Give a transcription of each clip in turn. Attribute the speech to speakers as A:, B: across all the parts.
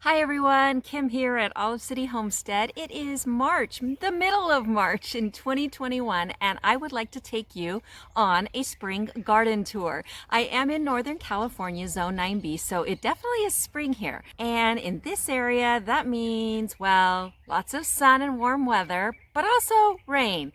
A: Hi everyone, Kim here at Olive City Homestead. It is March, the middle of March in 2021, and I would like to take you on a spring garden tour. I am in Northern California, Zone 9B, so it definitely is spring here. And in this area, that means, well, lots of sun and warm weather, but also rain.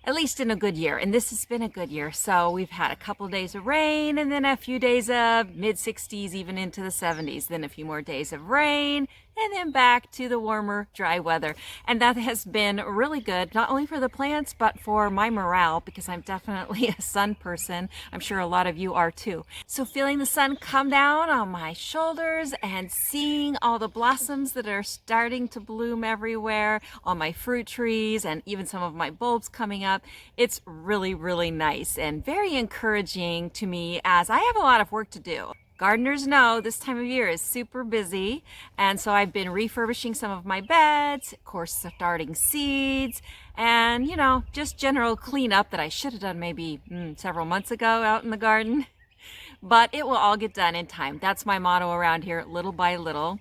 A: At least in a good year, and this has been a good year. So we've had a couple days of rain and then a few days of mid 60s, even into the 70s, then a few more days of rain, and then back to the warmer, dry weather. And that has been really good, not only for the plants, but for my morale, because I'm definitely a sun person. I'm sure a lot of you are too. So feeling the sun come down on my shoulders and seeing all the blossoms that are starting to bloom everywhere on my fruit trees and even some of my bulbs coming up, it's really, really nice and very encouraging to me as I have a lot of work to do. Gardeners know this time of year is super busy, and so I've been refurbishing some of my beds, of course starting seeds, and just general cleanup that I should have done maybe several months ago out in the garden. But it will all get done in time. That's my motto around here, little by little,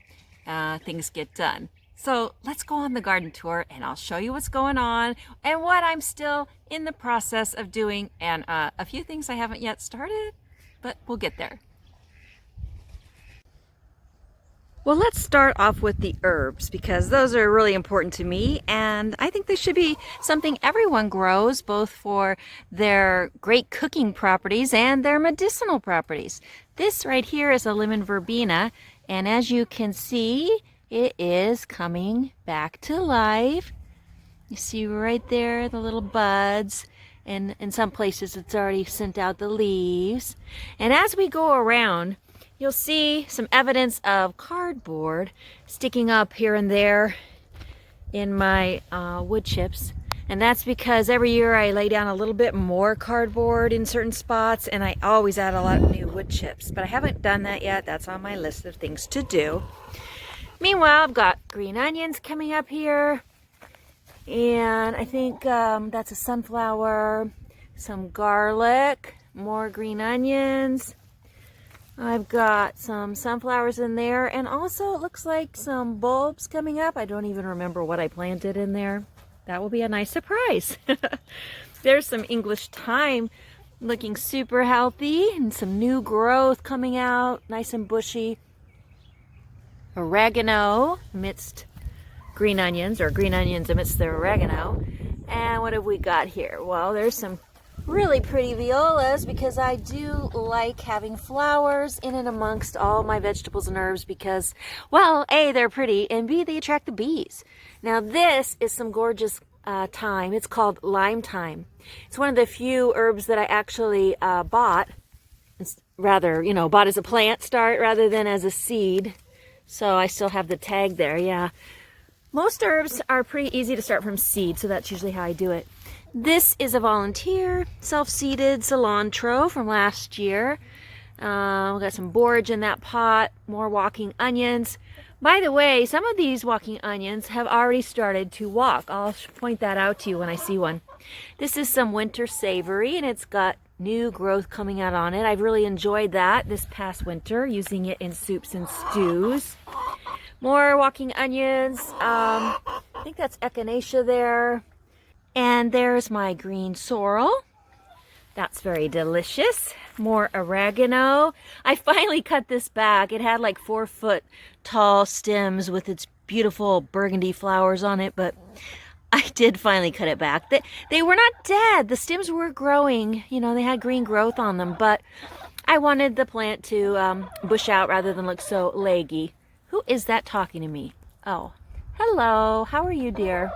A: things get done. So let's go on the garden tour and I'll show you what's going on and what I'm still in the process of doing, and a few things I haven't yet started, but we'll get there. Well, let's start off with the herbs because those are really important to me, and I think they should be something everyone grows, both for their great cooking properties and their medicinal properties. This right here is a lemon verbena, and as you can see, it is coming back to life. You see right there the little buds, and in some places it's already sent out the leaves. And as we go around, you'll see some evidence of cardboard sticking up here and there in my wood chips. And that's because every year I lay down a little bit more cardboard in certain spots, and I always add a lot of new wood chips. But I haven't done that yet. That's on my list of things to do. Meanwhile, I've got green onions coming up here. And I think that's a sunflower, some garlic, more green onions. I've got some sunflowers in there, and also it looks like some bulbs coming up. I don't even remember what I planted in there. That will be a nice surprise. There's some English thyme looking super healthy, and some new growth coming out, nice and bushy. Oregano amidst green onions, or green onions amidst the oregano. And what have we got here? Well, there's some really pretty violas, because I do like having flowers in and amongst all my vegetables and herbs because, well, A, they're pretty, and B, they attract the bees. Now this is some gorgeous thyme. It's called lime thyme. It's one of the few herbs that I actually bought, bought as a plant start rather than as a seed. So I still have the tag there, yeah. Most herbs are pretty easy to start from seed, so that's usually how I do it. This is a volunteer self-seeded cilantro from last year. We've got some borage in that pot, more walking onions. By the way, some of these walking onions have already started to walk. I'll point that out to you when I see one. This is some winter savory, and it's got new growth coming out on it. I've really enjoyed that this past winter, using it in soups and stews. More walking onions. I think that's echinacea there. And there's my green sorrel. That's very delicious. More oregano. I finally cut this back. It had like 4-foot tall stems with its beautiful burgundy flowers on it, but I did finally cut it back. They were not dead. The stems were growing. They had green growth on them, but I wanted the plant to bush out rather than look so leggy. Who is that talking to me? Oh, hello. How are you, dear?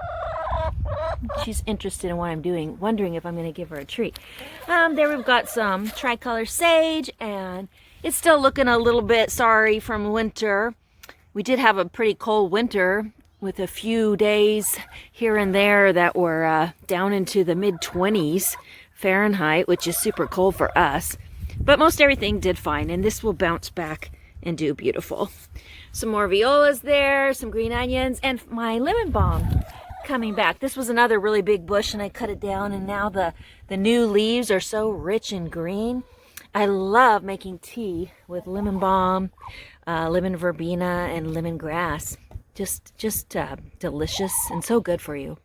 A: She's interested in what I'm doing, wondering if I'm going to give her a treat. There we've got some tricolor sage, and it's still looking a little bit sorry from winter. We did have a pretty cold winter with a few days here and there that were down into the mid-20s Fahrenheit, which is super cold for us. But most everything did fine, and this will bounce back and do beautiful. Some more violas there, some green onions, and my lemon balm coming back. This was another really big bush, and I cut it down, and now the new leaves are so rich and green. I love making tea with lemon balm, lemon verbena, and lemongrass. Just delicious and so good for you.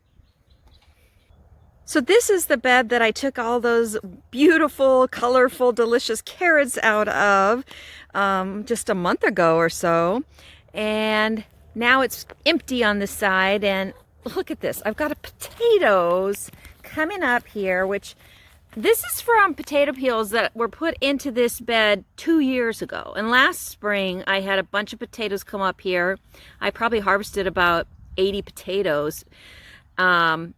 A: So this is the bed that I took all those beautiful, colorful, delicious carrots out of just a month ago or so. And now it's empty on this side. And look at this. I've got potatoes coming up here, which this is from potato peels that were put into this bed 2 years ago. And last spring, I had a bunch of potatoes come up here. I probably harvested about 80 potatoes. And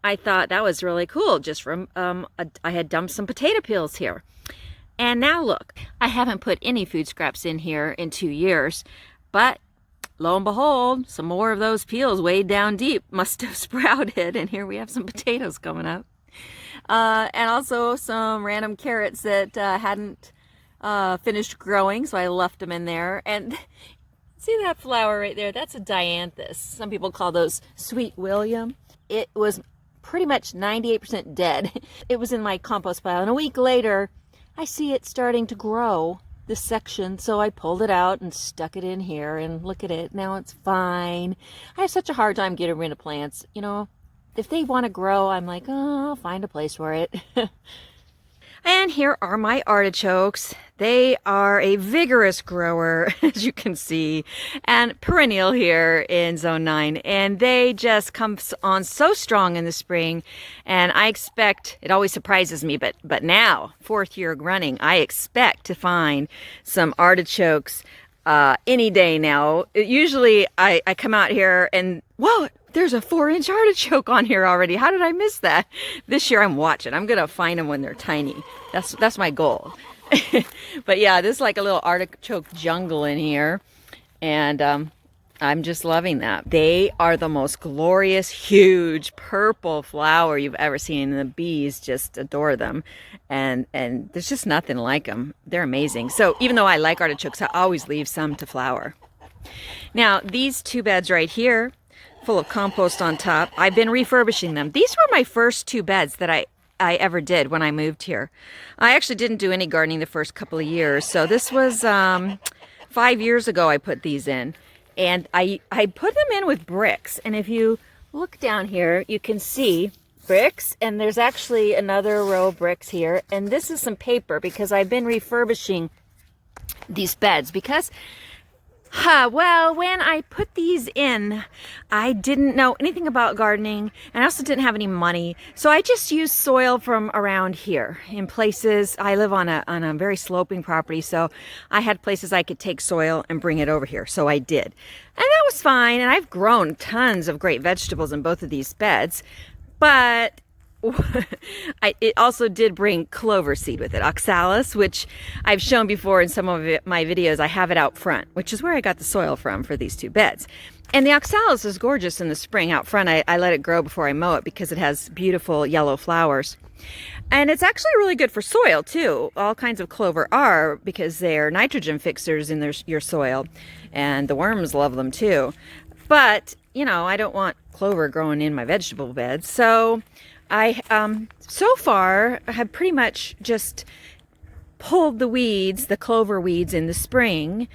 A: I thought that was really cool, just from, I had dumped some potato peels here. And now look, I haven't put any food scraps in here in 2 years, but lo and behold, some more of those peels way down deep must have sprouted, and here we have some potatoes coming up. And also some random carrots that hadn't finished growing, so I left them in there. And see that flower right there? That's a dianthus. Some people call those Sweet William. It was pretty much 98% dead. It was in my compost pile, and a week later, I see it starting to grow, this section, so I pulled it out and stuck it in here, and look at it. Now it's fine. I have such a hard time getting rid of plants. You know, if they want to grow, I'm like, oh, I'll find a place for it. And here are my artichokes. They are a vigorous grower, as you can see, and perennial here in Zone 9. And they just come on so strong in the spring. And I expect, it always surprises me, but now, 4th year running, I expect to find some artichokes any day now. Usually I come out here and, whoa, there's a 4-inch artichoke on here already. How did I miss that? This year I'm watching. I'm gonna find them when they're tiny. That's my goal. But yeah, this is like a little artichoke jungle in here, and I'm just loving that. They are the most glorious, huge purple flower you've ever seen, and the bees just adore them. And there's just nothing like them. They're amazing. So even though I like artichokes, I always leave some to flower. Now these 2 beds right here, full of compost on top, I've been refurbishing them. These were my first 2 beds that I ever did when I moved here. I actually didn't do any gardening the first couple of years. So this was 5 years ago I put these in. And I put them in with bricks. And if you look down here, you can see bricks. And there's actually another row of bricks here. And this is some paper because I've been refurbishing these beds because well, when I put these in, I didn't know anything about gardening, and I also didn't have any money. So I just used soil from around here in places. I live on a very sloping property, so I had places I could take soil and bring it over here. So I did. And that was fine. And I've grown tons of great vegetables in both of these beds, but it also did bring clover seed with it, oxalis, which I've shown before in some of my videos. I have it out front, which is where I got the soil from for these 2 beds. And the oxalis is gorgeous in the spring out front. I let it grow before I mow it because it has beautiful yellow flowers. And it's actually really good for soil too. All kinds of clover are, because they're nitrogen fixers in your soil, and the worms love them too. But, you know, I don't want clover growing in my vegetable beds. So I, so far, have pretty much just pulled the weeds, the clover weeds, in the spring.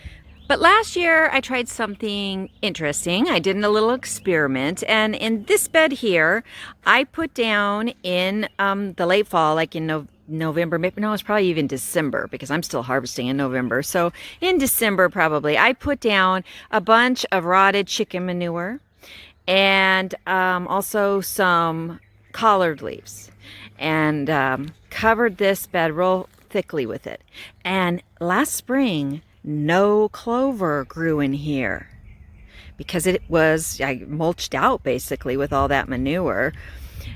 A: But last year, I tried something interesting. I did a little experiment. And in this bed here, I put down in the late fall, like in November, maybe, no, it's probably even December, because I'm still harvesting in November. So in December, probably, I put down a bunch of rotted chicken manure and also some collard leaves, and covered this bed real thickly with it. And last spring, no clover grew in here because I mulched out basically with all that manure.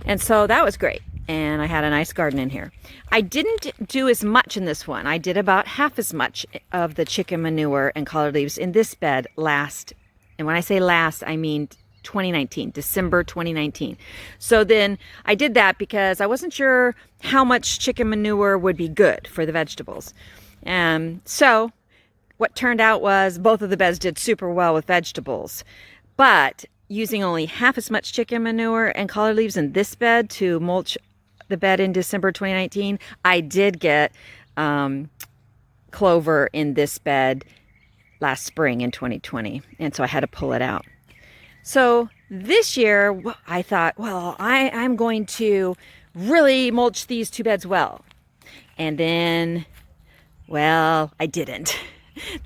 A: And so that was great. And I had a nice garden in here. I didn't do as much in this one. I did about half as much of the chicken manure and collard leaves in this bed last. And when I say last, I mean 2019, December 2019. So then I did that because I wasn't sure how much chicken manure would be good for the vegetables. So what turned out was both of the beds did super well with vegetables, but using only half as much chicken manure and collard leaves in this bed to mulch the bed in December 2019, I did get clover in this bed last spring in 2020, and so I had to pull it out. So this year I thought, well, I'm going to really mulch these 2 beds well. And then, well, I didn't.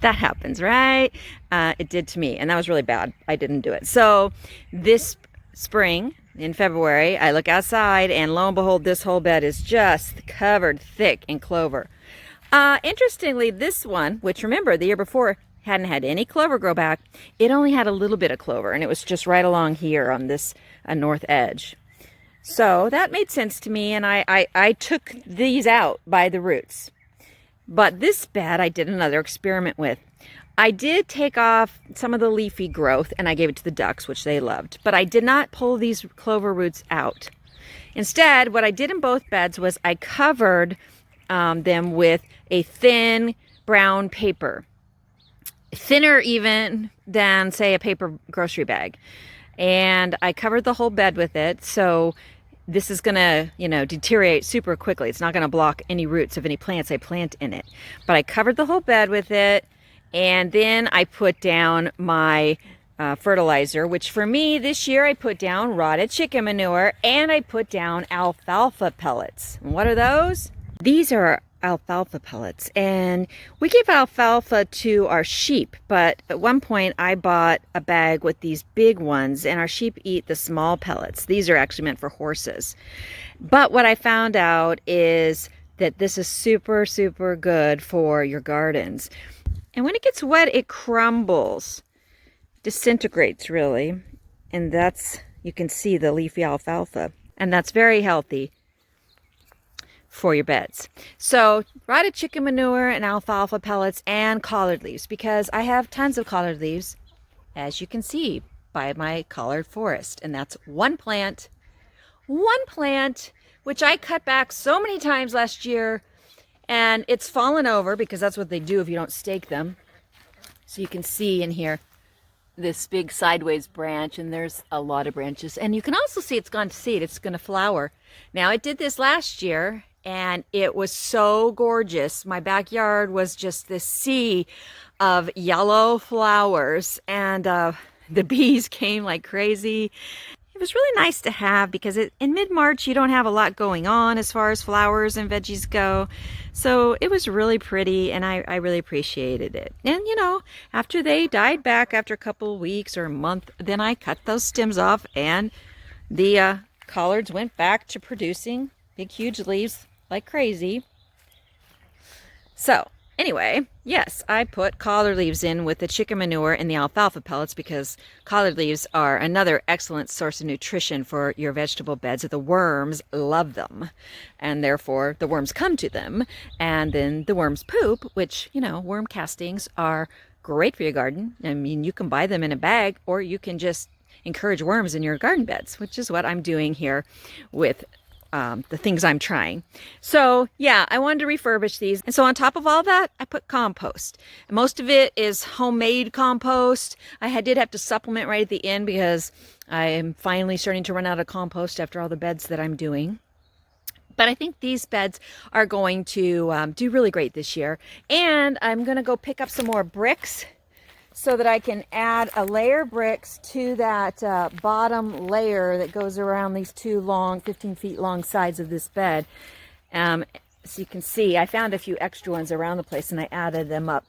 A: That happens, right? It did to me, and that was really bad. I didn't do it. So this spring, in February, I look outside, and lo and behold, this whole bed is just covered thick in clover. Interestingly, this one, which remember, the year before, hadn't had any clover grow back, it only had a little bit of clover, and it was just right along here on this north edge. So that made sense to me, and I took these out by the roots. But this bed I did another experiment with. I did take off some of the leafy growth, and I gave it to the ducks, which they loved. But I did not pull these clover roots out. Instead, what I did in both beds was I covered them with a thin brown paper. Thinner even than, say, a paper grocery bag. And I covered the whole bed with it, so this is gonna, deteriorate super quickly. It's not gonna block any roots of any plants I plant in it. But I covered the whole bed with it, and then I put down my fertilizer, which for me this year I put down rotted chicken manure, and I put down alfalfa pellets. And what are those? These are alfalfa pellets, and we give alfalfa to our sheep, but at one point I bought a bag with these big ones, and our sheep eat the small pellets. These are actually meant for horses. But what I found out is that this is super, super good for your gardens. And when it gets wet, it crumbles, disintegrates really, and you can see the leafy alfalfa, and that's very healthy for your beds. So rotted chicken manure and alfalfa pellets and collard leaves, because I have tons of collard leaves, as you can see by my collard forest. And that's one plant, which I cut back so many times last year, and it's fallen over because that's what they do if you don't stake them. So you can see in here this big sideways branch, and there's a lot of branches. And you can also see it's gone to seed. It's going to flower. Now, it did this last year, and it was so gorgeous. My backyard was just this sea of yellow flowers, and the bees came like crazy. It was really nice to have, because in mid-March you don't have a lot going on as far as flowers and veggies go. So it was really pretty, and I really appreciated it. And after they died back after a couple of weeks or a month, then I cut those stems off, and the collards went back to producing big huge leaves like crazy. So anyway, yes, I put collard leaves in with the chicken manure and the alfalfa pellets, because collard leaves are another excellent source of nutrition for your vegetable beds. The worms love them, and therefore the worms come to them, and then the worms poop, which, worm castings are great for your garden. I mean, you can buy them in a bag, or you can just encourage worms in your garden beds, which is what I'm doing here with the things I'm trying. So yeah, I wanted to refurbish these. And so on top of all that, I put compost. And most of it is homemade compost. I did have to supplement right at the end, because I am finally starting to run out of compost after all the beds that I'm doing. But I think these beds are going to do really great this year. And I'm going to go pick up some more bricks, so that I can add a layer of bricks to that bottom layer that goes around these 2 long, 15 feet long sides of this bed. So you can see I found a few extra ones around the place, and I added them up.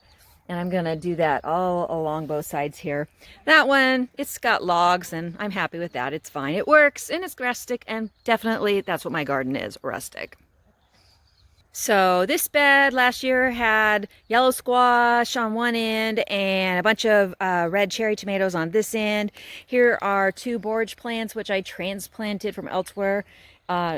A: And I'm going to do that all along both sides here. That one, it's got logs, and I'm happy with that. It's fine. It works, and it's rustic, and definitely that's what my garden is, rustic. So this bed last year had yellow squash on one end and a bunch of red cherry tomatoes on this end. Here are 2 borage plants, which I transplanted from elsewhere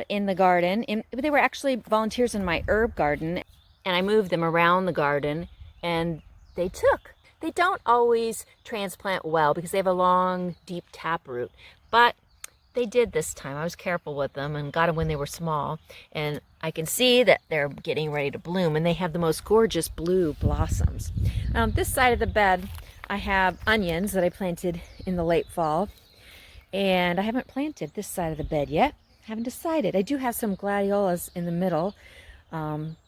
A: in the garden. They were actually volunteers in my herb garden, and I moved them around the garden, and they took. They don't always transplant well because they have a long, deep taproot, but they did this time. I was careful with them and got them when they were small, and I can see that they're getting ready to bloom, and they have the most gorgeous blue blossoms. This side of the bed, I have onions that I planted in the late fall, and I haven't planted this side of the bed yet. I haven't decided. I do have some gladiolas in the middle,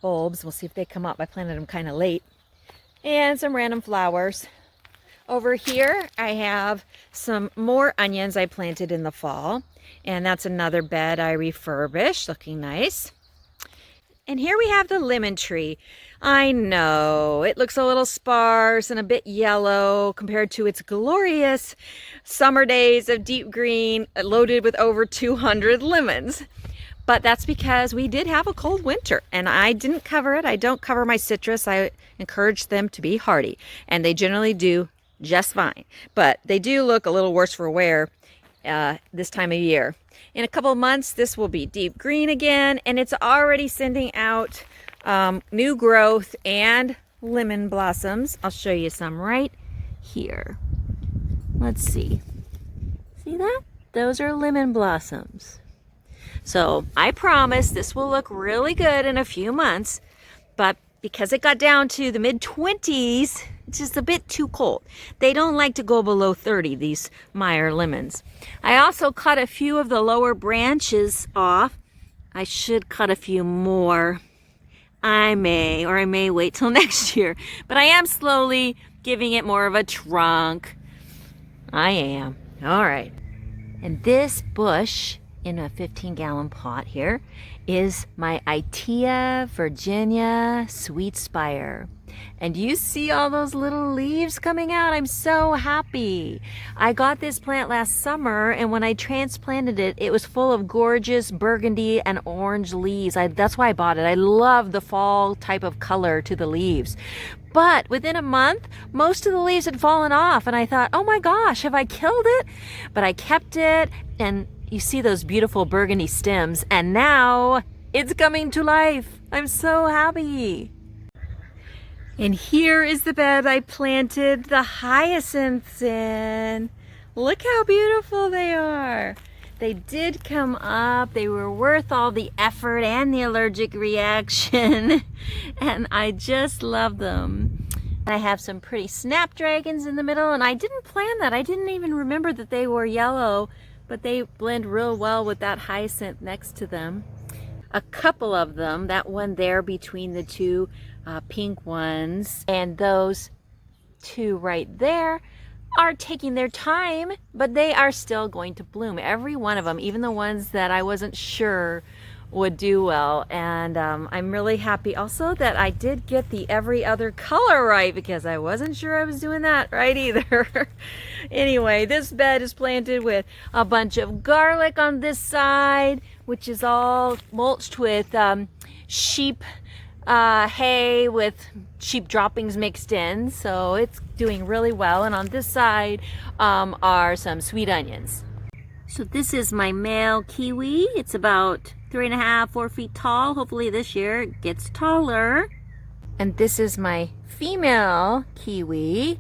A: bulbs. We'll see if they come up. I planted them kind of late. And some random flowers. Over here, I have some more onions I planted in the fall. And that's another bed I refurbished, looking nice. And here we have the lemon tree. I know, it looks a little sparse and a bit yellow compared to its glorious summer days of deep green loaded with over 200 lemons. But that's because we did have a cold winter and I didn't cover it. I don't cover my citrus. I encourage them to be hardy and they generally do just fine. But they do look a little worse for wear this time of year. In a couple of months, this will be deep green again, and it's already sending out new growth and lemon blossoms. I'll show you some right here. Let's see. See that? Those are lemon blossoms. So I promise this will look really good in a few months, but because it got down to the mid-20s, it's just a bit too cold. They don't like to go below 30, these Meyer lemons. I also cut a few of the lower branches off. I should cut a few more. I may wait till next year. But I am slowly giving it more of a trunk. I am. All right. And this bush in a 15-gallon pot here is my Itea Virginia Sweet Spire. And you see all those little leaves coming out? I'm so happy. I got this plant last summer, and when I transplanted it, it was full of gorgeous burgundy and orange leaves. That's why I bought it. I love the fall type of color to the leaves. But within a month, most of the leaves had fallen off, and I thought, oh my gosh, have I killed it? But I kept it, and you see those beautiful burgundy stems, and now it's coming to life. I'm so happy. And here is the bed I planted the hyacinths in. Look how beautiful they are. They did come up. They were worth all the effort and the allergic reaction. And I just love them. I have some pretty snapdragons in the middle, and I didn't plan that. I didn't even remember that they were yellow, but they blend real well with that hyacinth next to them. A couple of them, that one there between the two pink ones, and those two right there are taking their time, but they are still going to bloom. Every one of them, even the ones that I wasn't sure would do well. And I'm really happy also that I did get the every other color right, because I wasn't sure I was doing that right either. Anyway, this bed is planted with a bunch of garlic on this side, which is all mulched with sheep hay with sheep droppings mixed in, so it's doing really well. And on this side are some sweet onions. So this is my male kiwi. It's about 3.5, 4 feet tall. Hopefully this year it gets taller. And this is my female kiwi,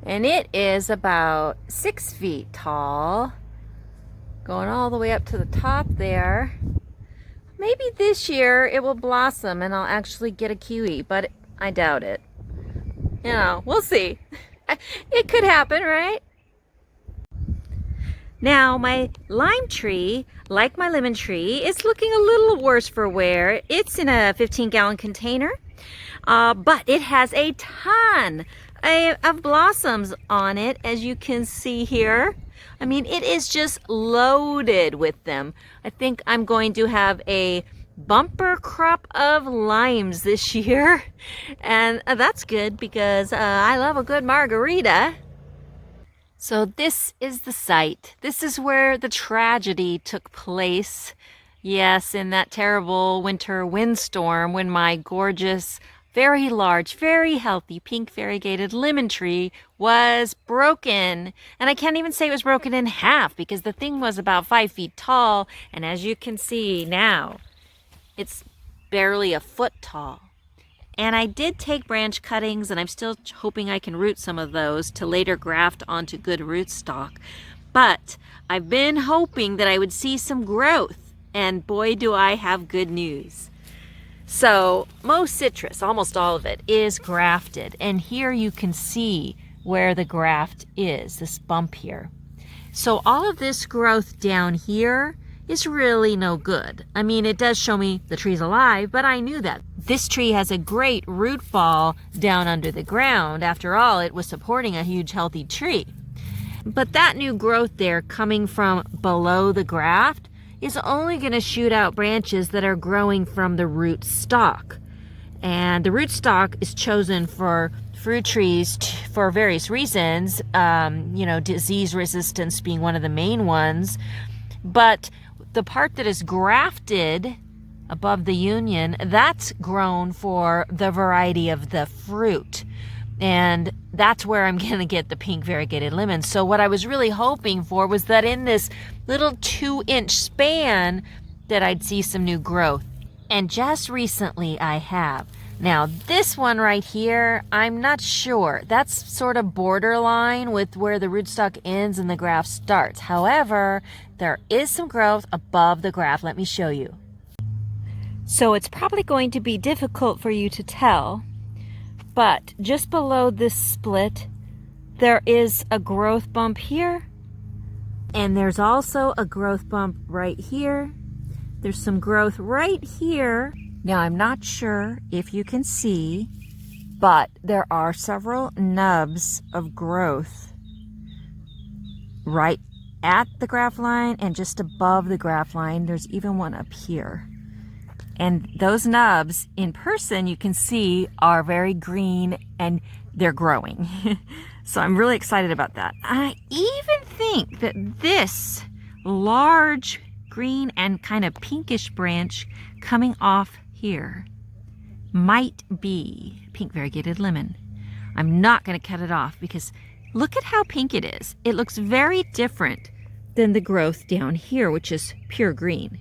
A: and it is about 6 feet tall, going all the way up to the top there. Maybe this year it will blossom and I'll actually get a kiwi, but I doubt it. You know, we'll see. It could happen, right? Now, my lime tree, like my lemon tree, is looking a little worse for wear. It's in a 15-gallon container, but it has a ton of blossoms on it, as you can see here. I mean, it is just loaded with them. I think I'm going to have a bumper crop of limes this year. And that's good because I love a good margarita. So this is the site. This is where the tragedy took place. Yes, in that terrible winter windstorm when my gorgeous, very large, very healthy pink variegated lemon tree was broken. And I can't even say it was broken in half because the thing was about 5 feet tall. And as you can see now, it's barely a foot tall. And I did take branch cuttings, and I'm still hoping I can root some of those to later graft onto good rootstock. But I've been hoping that I would see some growth, and boy do I have good news. So most citrus, almost all of it, is grafted. And here you can see where the graft is, this bump here. So all of this growth down here is really no good. I mean, it does show me the tree's alive, but I knew that. This tree has a great root ball down under the ground. After all, it was supporting a huge healthy tree. But that new growth there coming from below the graft is only going to shoot out branches that are growing from the root stock. And the root stock is chosen for fruit trees for various reasons, disease resistance being one of the main ones. But the part that is grafted above the union, that's grown for the variety of the fruit. And that's where I'm going to get the pink variegated lemon. So what I was really hoping for was that in this little 2-inch span that I'd see some new growth. And just recently I have. Now this one right here, I'm not sure. That's sort of borderline with where the rootstock ends and the graft starts. However, there is some growth above the graft. Let me show you. So it's probably going to be difficult for you to tell, but just below this split, there is a growth bump here. And there's also a growth bump right here. There's some growth right here. Now, I'm not sure if you can see, but there are several nubs of growth right at the graft line and just above the graft line. There's even one up here. And those nubs in person, you can see, are very green and they're growing. So I'm really excited about that. I even think that this large green and kind of pinkish branch coming off here might be pink variegated lemon. I'm not going to cut it off because look at how pink it is. It looks very different than the growth down here, which is pure green.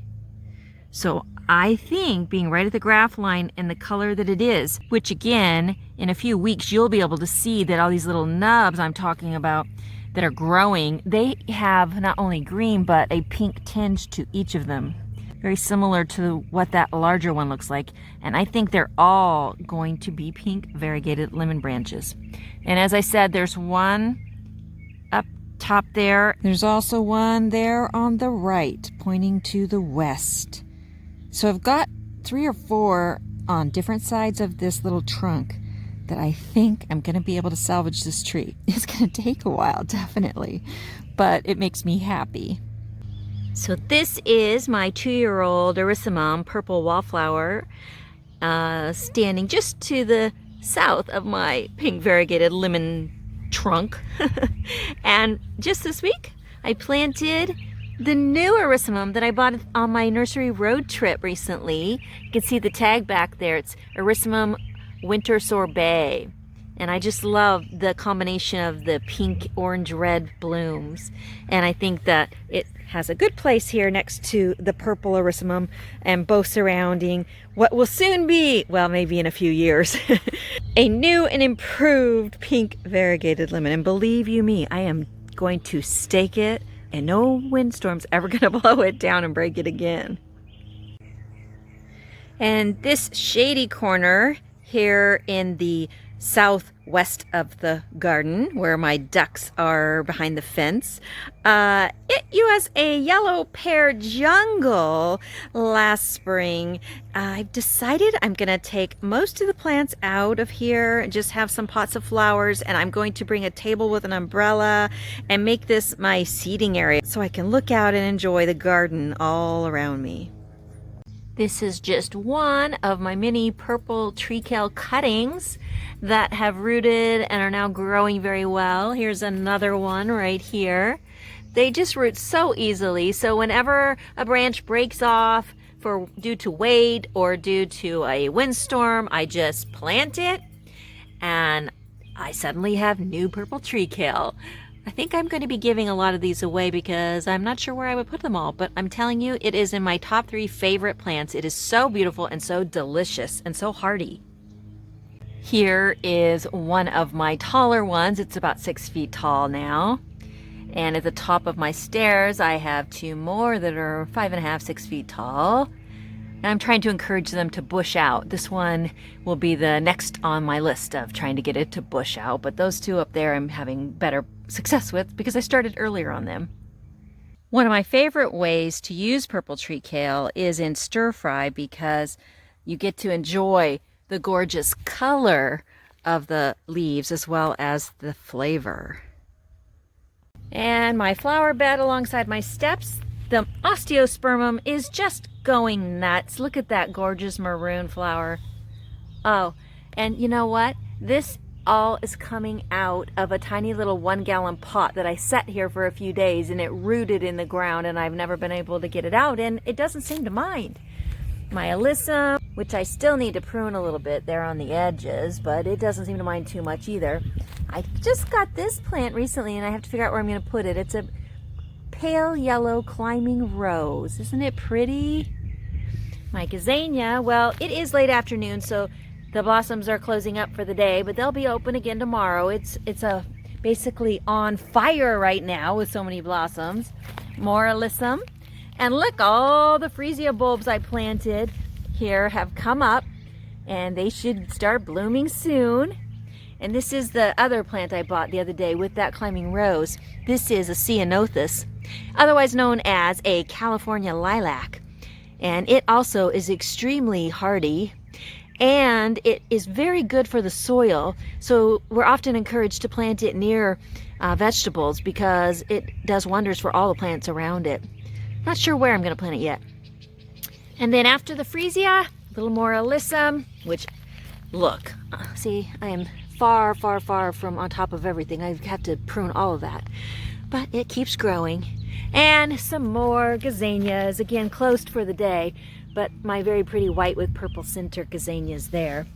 A: So I think being right at the graft line and the color that it is, which again, in a few weeks, you'll be able to see that all these little nubs I'm talking about that are growing, they have not only green, but a pink tinge to each of them. Very similar to what that larger one looks like. And I think they're all going to be pink variegated lemon branches. And as I said, there's one up top there. There's also one there on the right, pointing to the west. So I've got 3 or 4 on different sides of this little trunk that I think I'm going to be able to salvage this tree. It's going to take a while, definitely, but it makes me happy. So this is my 2-year-old Erysimum purple wallflower standing just to the south of my pink variegated lemon trunk. And just this week, I planted the new Erysimum that I bought on my nursery road trip recently. You can see the tag back there. It's Erysimum Winter Sorbet. And I just love the combination of the pink, orange, red blooms. And I think that it has a good place here next to the purple Erysimum and both surrounding what will soon be, well, maybe in a few years, a new and improved pink variegated lemon. And believe you me, I am going to stake it and no windstorm's ever gonna blow it down and break it again. And this shady corner here in the southwest of the garden where my ducks are behind the fence, it was a yellow pear jungle last spring. I've decided I'm gonna take most of the plants out of here and just have some pots of flowers, and I'm going to bring a table with an umbrella and make this my seating area so I can look out and enjoy the garden all around me. This is just one of my mini purple tree kale cuttings that have rooted and are now growing very well. Here's another one right here. They just root so easily, so whenever a branch breaks off due to weight or due to a windstorm, I just plant it and I suddenly have new purple tree kale. I think I'm going to be giving a lot of these away because I'm not sure where I would put them all, but I'm telling you, it is in my top 3 favorite plants. It is so beautiful and so delicious and so hardy. Here is one of my taller ones. It's about 6 feet tall now. And at the top of my stairs, I have 2 more that are 5.5, 6 feet tall. And I'm trying to encourage them to bush out. This one will be the next on my list of trying to get it to bush out. But those 2 up there I'm having better success with because I started earlier on them. One of my favorite ways to use purple tree kale is in stir fry because you get to enjoy the gorgeous color of the leaves as well as the flavor. And my flower bed alongside my steps, the Osteospermum is just going nuts. Look at that gorgeous maroon flower. Oh, and you know what? This all is coming out of a tiny little 1-gallon pot that I set here for a few days, and it rooted in the ground, and I've never been able to get it out, and it doesn't seem to mind. My alyssum, which I still need to prune a little bit there on the edges, but it doesn't seem to mind too much either. I just got this plant recently, and I have to figure out where I'm going to put it. It's a pale yellow climbing rose. Isn't it pretty? My Gazania, well, it is late afternoon, so the blossoms are closing up for the day, but they'll be open again tomorrow. It's basically on fire right now with so many blossoms. More alyssum. And look, all the freesia bulbs I planted here have come up, and they should start blooming soon. And this is the other plant I bought the other day with that climbing rose. This is a Cyanothis, otherwise known as a California lilac. And it also is extremely hardy. And it is very good for the soil, so we're often encouraged to plant it near vegetables because it does wonders for all the plants around it. Not sure where I'm going to plant it yet. And then after the freesia, a little more alyssum, which, look, see, I am far, far, far from on top of everything. I have to prune all of that, but it keeps growing. And some more gazanias, again, closed for the day. But my very pretty white with purple center gazanias there.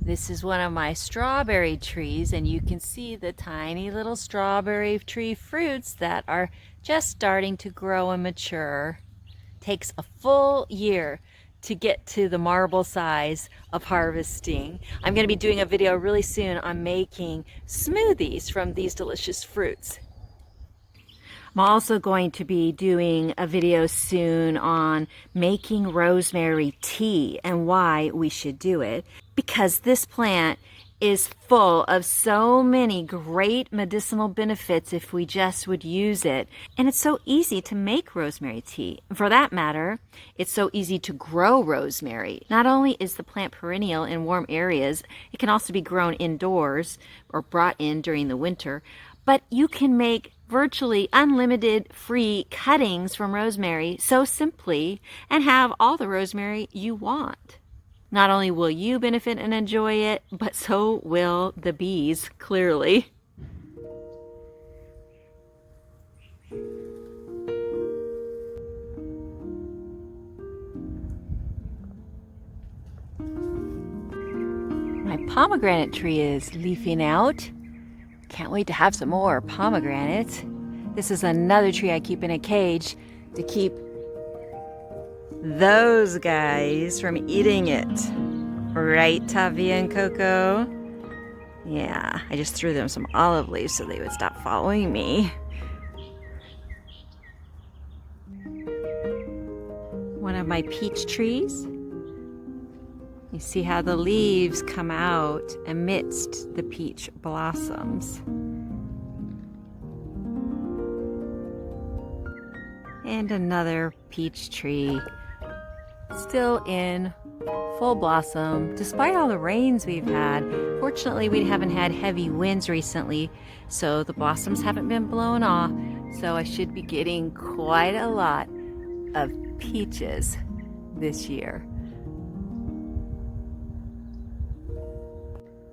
A: This is one of my strawberry trees, and you can see the tiny little strawberry tree fruits that are just starting to grow and mature. Takes a full year to get to the marble size of harvesting. I'm going to be doing a video really soon on making smoothies from these delicious fruits. I'm also going to be doing a video soon on making rosemary tea and why we should do it, because this plant is full of so many great medicinal benefits if we just would use it. And it's so easy to make rosemary tea. For that matter, it's so easy to grow rosemary. Not only is the plant perennial in warm areas, it can also be grown indoors or brought in during the winter, but you can make virtually unlimited free cuttings from rosemary so simply and have all the rosemary you want. Not only will you benefit and enjoy it, but so will the bees, clearly. My pomegranate tree is leafing out. Can't wait to have some more pomegranates. This is another tree I keep in a cage to keep those guys from eating it. Right, Tavia and Coco? Yeah, I just threw them some olive leaves so they would stop following me. One of my peach trees. You see how the leaves come out amidst the peach blossoms. And another peach tree, still in full blossom, despite all the rains we've had. Fortunately, we haven't had heavy winds recently, so the blossoms haven't been blown off, so I should be getting quite a lot of peaches this year.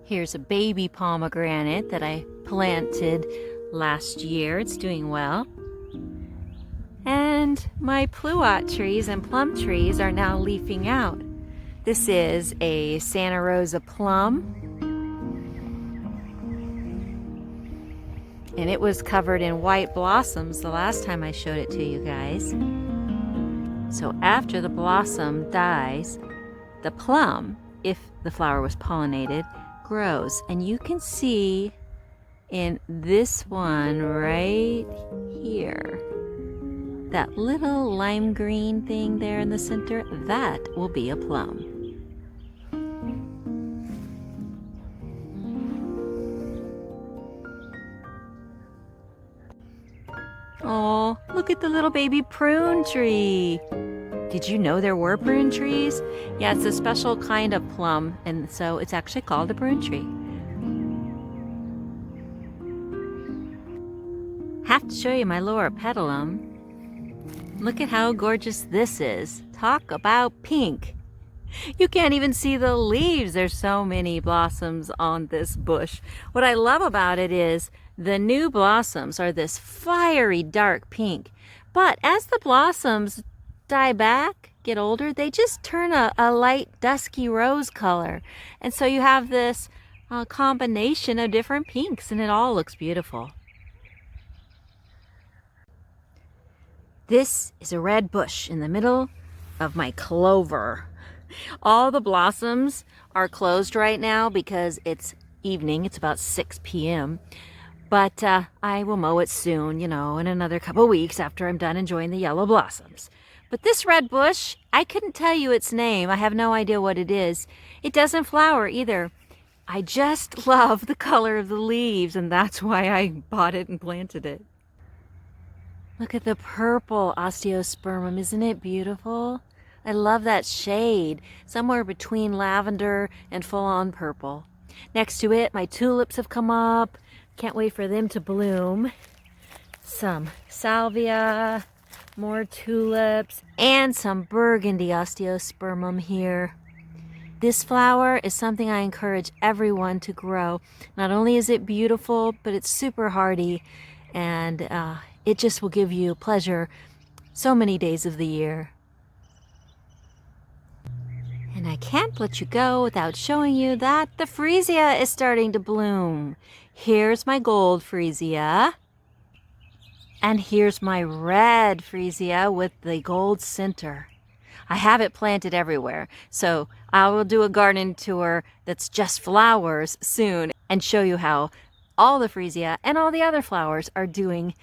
A: Here's a baby pomegranate that I planted last year. It's doing well. And my pluot trees and plum trees are now leafing out. This is a Santa Rosa plum. And it was covered in white blossoms the last time I showed it to you guys. So after the blossom dies, the plum, if the flower was pollinated, grows. And you can see in this one right here, that little lime green thing there in the center, that will be a plum. Oh, look at the little baby prune tree. Did you know there were prune trees? Yeah, it's a special kind of plum, and so it's actually called a prune tree. Have to show you my lower petalum. Look at how gorgeous this is. Talk about pink. You can't even see the leaves. There's so many blossoms on this bush. What I love about it is the new blossoms are this fiery dark pink. But as the blossoms die back, get older, they just turn a light dusky rose color. And so you have this combination of different pinks, and it all looks beautiful. This is a red bush in the middle of my clover. All the blossoms are closed right now because it's evening. It's about 6 p.m. But I will mow it soon, you know, in another couple weeks after I'm done enjoying the yellow blossoms. But this red bush, I couldn't tell you its name. I have no idea what it is. It doesn't flower either. I just love the color of the leaves, and that's why I bought it and planted it. Look at the purple osteospermum. Isn't it beautiful? I love that shade, somewhere between lavender and full-on purple. Next to it, my tulips have come up. Can't wait for them to bloom. Some salvia, more tulips, and some Burgundy Osteospermum here. This flower is something I encourage everyone to grow. Not only is it beautiful, but it's super hardy, and it just will give you pleasure so many days of the year. And I can't let you go without showing you that the freesia is starting to bloom. Here's my gold freesia. And here's my red freesia with the gold center. I have it planted everywhere, so I will do a garden tour that's just flowers soon and show you how all the freesia and all the other flowers are doing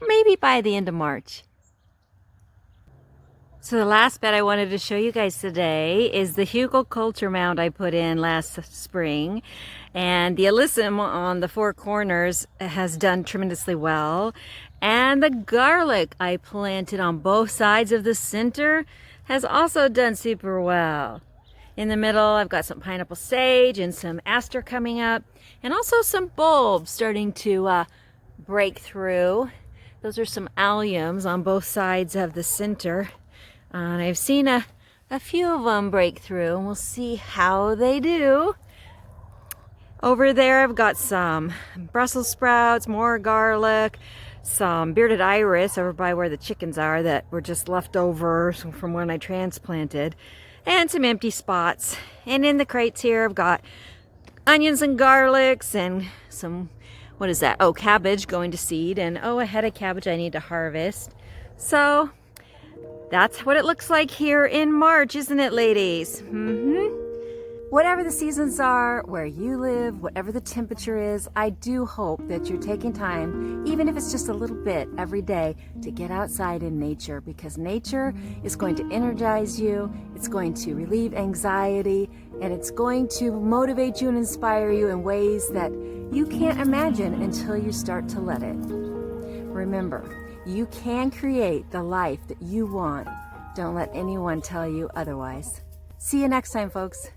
A: maybe by the end of March. So the last bed I wanted to show you guys today is the Hugo culture mound I put in last spring. And the alyssum on the four corners has done tremendously well. And the garlic I planted on both sides of the center has also done super well. In the middle, I've got some pineapple sage and some aster coming up, and also some bulbs starting to break through. Those are some alliums on both sides of the center. And I've seen a few of them break through, and we'll see how they do. Over there, I've got some Brussels sprouts, more garlic, some bearded iris over by where the chickens are that were just left over from when I transplanted, and some empty spots. And in the crates here, I've got onions and garlics and some, what is that? Oh, cabbage going to seed, and oh, a head of cabbage I need to harvest. So that's what it looks like here in March, isn't it, ladies? Whatever the seasons are, where you live, whatever the temperature is, I do hope that you're taking time, even if it's just a little bit every day, to get outside in nature, because nature is going to energize you, it's going to relieve anxiety, and it's going to motivate you and inspire you in ways that you can't imagine until you start to let it. Remember, you can create the life that you want. Don't let anyone tell you otherwise. See you next time, folks.